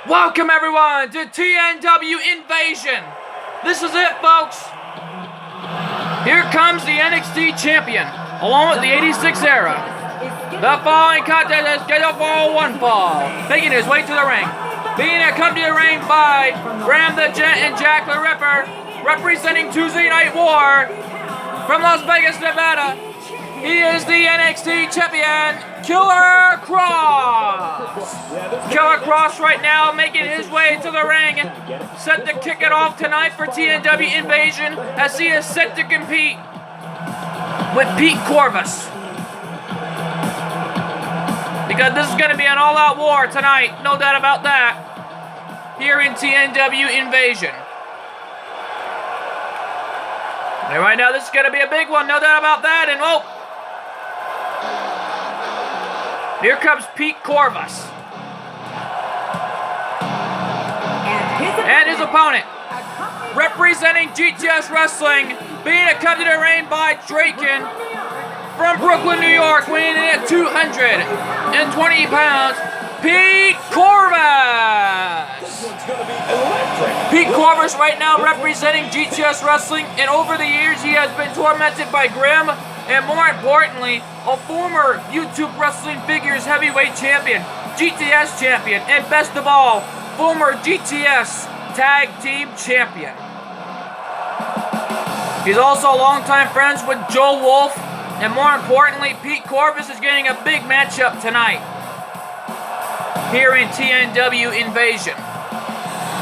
Welcome everyone to TNW Invasion. This is it, folks. Here comes the NXT champion, along with the 86 era. The following contest is scheduled for one fall, making his way to the ring. Being accompanied to the ring by Graham the Gent and Jack the Ripper, representing Tuesday Night War from Las Vegas, Nevada. He is the NXT champion, Killer Kross. Killer Kross right now making his way to the ring, set to kick it off tonight for TNW Invasion as he is set to compete with Pete Corvus. Because this is going to be an all-out war tonight, no doubt about that, here in TNW Invasion. And right now this is going to be a big one, no doubt about that, and oh, here comes Pete Corvus. And his opponent, representing GTS Wrestling, being accompanied to the ring by Draken from Brooklyn, New York, weighing in at 220 pounds, Pete Corvus. Pete Corvus right now representing GTS Wrestling, and over the years he has been tormented by Grimm, and more importantly, a former YouTube Wrestling Figures Heavyweight Champion, GTS Champion, and best of all, former GTS Tag Team Champion. He's also longtime friends with Joe Wolf, and more importantly, Pete Corvus is getting a big matchup tonight here in TNW Invasion.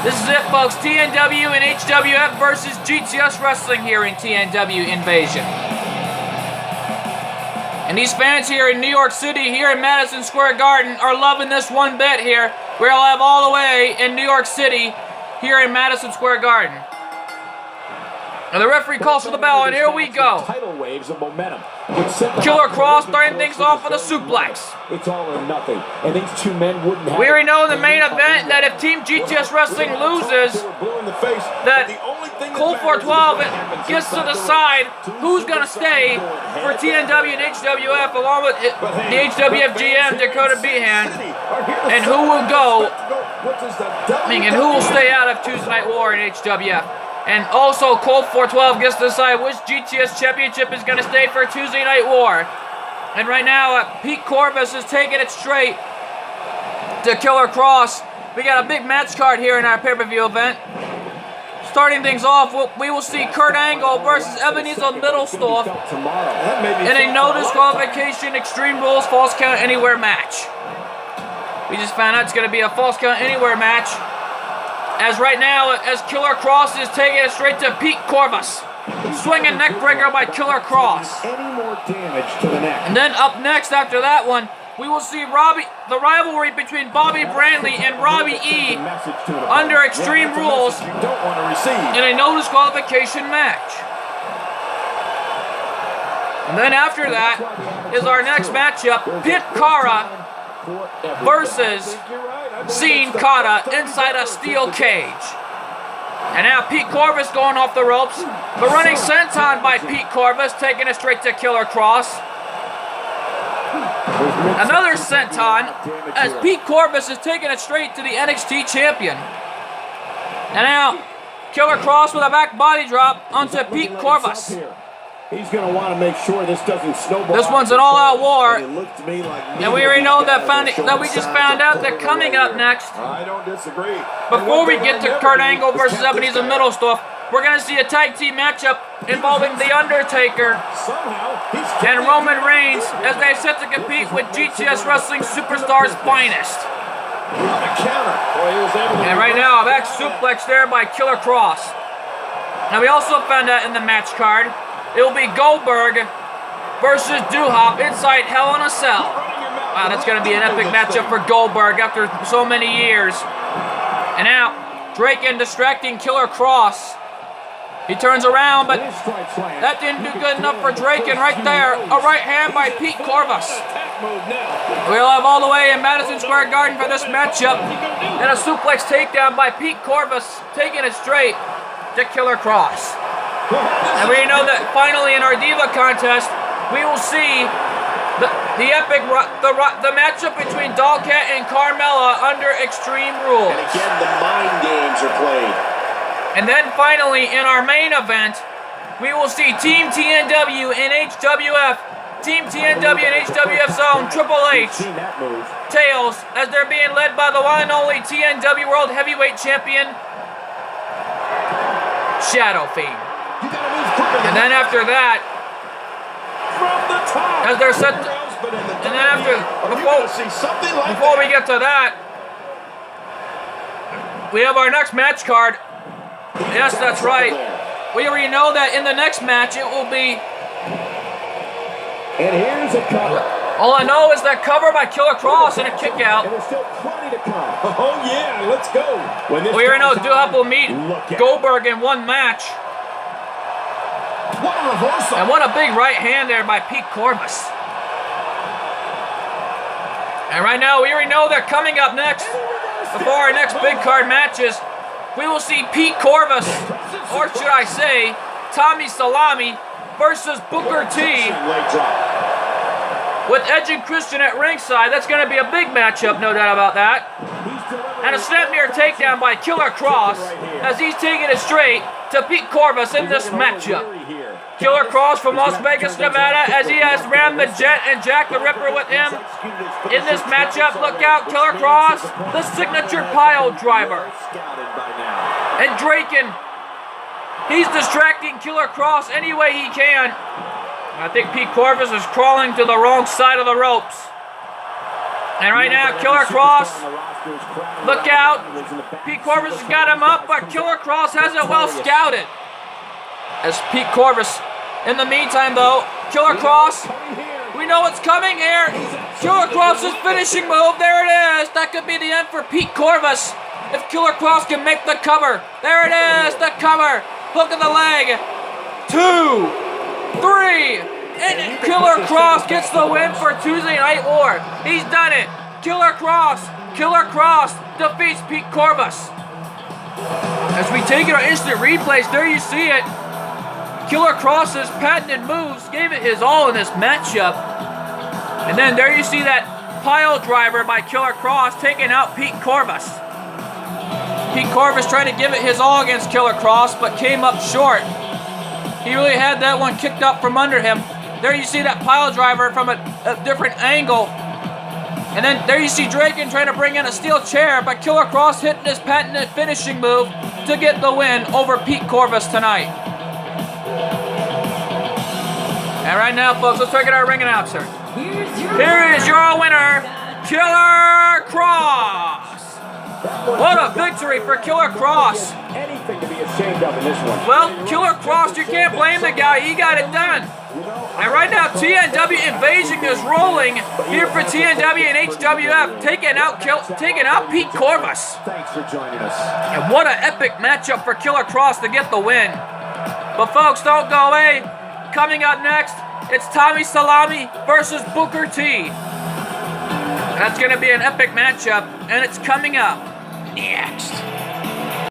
This is it, folks. TNW and HWF versus GTS Wrestling here in TNW Invasion. And these fans here in New York City, here in Madison Square Garden, are loving this one bit here. We'll have all the way in New York City, here in Madison Square Garden. And the referee calls for the bell, and here we go. Tidal waves of momentum. Killer Kross starting things off with a suplex. It's all or nothing, and these two men wouldn't have. We already know in the main event that if Team GTS Wrestling loses, that Colt 412 gets to decide who's going to stay for TNW and HWF, along with the HWF GM Dakota Behan, and who will go, and who will stay out of Tuesday Night War in HWF. And also, Colt 412 gets to decide which GTS championship is going to stay for Tuesday Night War. And right now, Pete Corvus is taking it straight to Killer Kross. We got a big match card here in our pay-per-view event. Starting things off, we will see Kurt Angle versus Ebenezer Middlestorff in a no disqualification Extreme Rules False Count Anywhere match. We just found out it's going to be a False Count Anywhere match. As right now, as Killer Kross is taking it straight to Pete Corvus. Swinging neck breaker by Killer Kross. Any more damage to the neck. And then up next after that one, we will see the rivalry between Bobby Brandley and Robbie E under Extreme Rules in a no disqualification match. And then after that is our next matchup, Pit Cara versus Sin Cara inside a steel cage. And now Pete Corvus going off the ropes. The running senton by Pete Corvus, taking it straight to Killer Kross. Another senton as Pete Corvus is taking it straight to the NXT champion. And now Killer Kross with a back body drop onto Pete Corvus. He's going to want to make sure this doesn't snowball. This one's an all-out war, and we already know that we just found out that coming up next, I don't disagree. before we get to Kurt Angle versus Ebenezer Middlestorff, we're going to see a tag team matchup involving The Undertaker and Roman Reigns as they set to compete with GTS Wrestling Superstars Finest. And right now, a back suplex there by Killer Kross. Now we also found out in the match card, it will be Goldberg versus Duhop inside Hell in a Cell. Wow, that's going to be an epic matchup for Goldberg after so many years. And now, Draken distracting Killer Kross. He turns around, but that didn't do good enough for Draken right there. A right hand by Pete Corvus. We'll have all the way in Madison Square Garden for this matchup. And a suplex takedown by Pete Corvus, taking it straight to Killer Kross. And we know that finally in our Diva contest, we will see The epic, the matchup between Dollcat and Carmella under Extreme Rules. And again, the mind games are played. And then finally, in our main event, we will see Team TNW and HWF, Team TNW and HWF's own Triple H, Tails, as they're being led by the one and only TNW World Heavyweight Champion, Shadow Fiend. And then after that, as they're set, and then after, before we get to that, we have our next match card. Yes, that's right. We already know that in the next match it will be. And here's a cover. All I know is that cover by Killer Cross and a kick out. And there's still plenty to come. Oh yeah, let's go. We already know Duhop will meet Goldberg in one match. What a reversal. And what a big right hand there by Pete Corvus. And right now we already know that coming up next, before our next big card matches, we will see Pete Corvus, or should I say, Tommy Salami versus Booker T. With Edge and Christian at ringside. That's going to be a big matchup, no doubt about that. And a snap mirror takedown by Killer Cross as he's taking it straight to Pete Corvus in this matchup. Killer Cross from Las Vegas, Nevada, as he has Ram the Jet and Jack the Ripper with him in this matchup. Look out, Killer Cross, the signature pile driver. And Draken, he's distracting Killer Cross any way he can. I think Pete Corvus is crawling to the wrong side of the ropes. And right now, Killer Cross, look out. Pete Corvus has got him up, but Killer Cross has it well scouted. As Pete Corvus, in the meantime though, Killer Cross, we know what's coming here. Killer Cross's finishing move, there it is. That could be the end for Pete Corvus. If Killer Cross can make the cover. There it is, the cover. Hook of the leg. 2, 3. And Killer Cross gets the win for Tuesday Night War. He's done it. Killer Cross defeats Pete Corvus. As we take it on instant replays, there you see it. Killer Cross's patented moves gave it his all in this matchup. And then there you see that pile driver by Killer Cross taking out Pete Corvus. Pete Corvus tried to give it his all against Killer Cross, but came up short. He really had that one kicked up from under him. There you see that pile driver from a different angle. And then there you see Draken trying to bring in a steel chair, but Killer Cross hitting his patented finishing move to get the win over Pete Corvus tonight. And right now, folks, let's check out our ring announcer. Here is your winner, Killer Cross. What a victory for Killer Cross. Anything to be ashamed of in this one. Well, Killer Cross, you can't blame the guy. He got it done. And right now, TNW Invasion is rolling here for TNW and HWF, taking out Pete Corvus. Thanks for joining us. And what an epic matchup for Killer Cross to get the win. But folks, don't go away. Coming up next, it's Tommy Salami versus Booker T. That's going to be an epic matchup, and it's coming up next.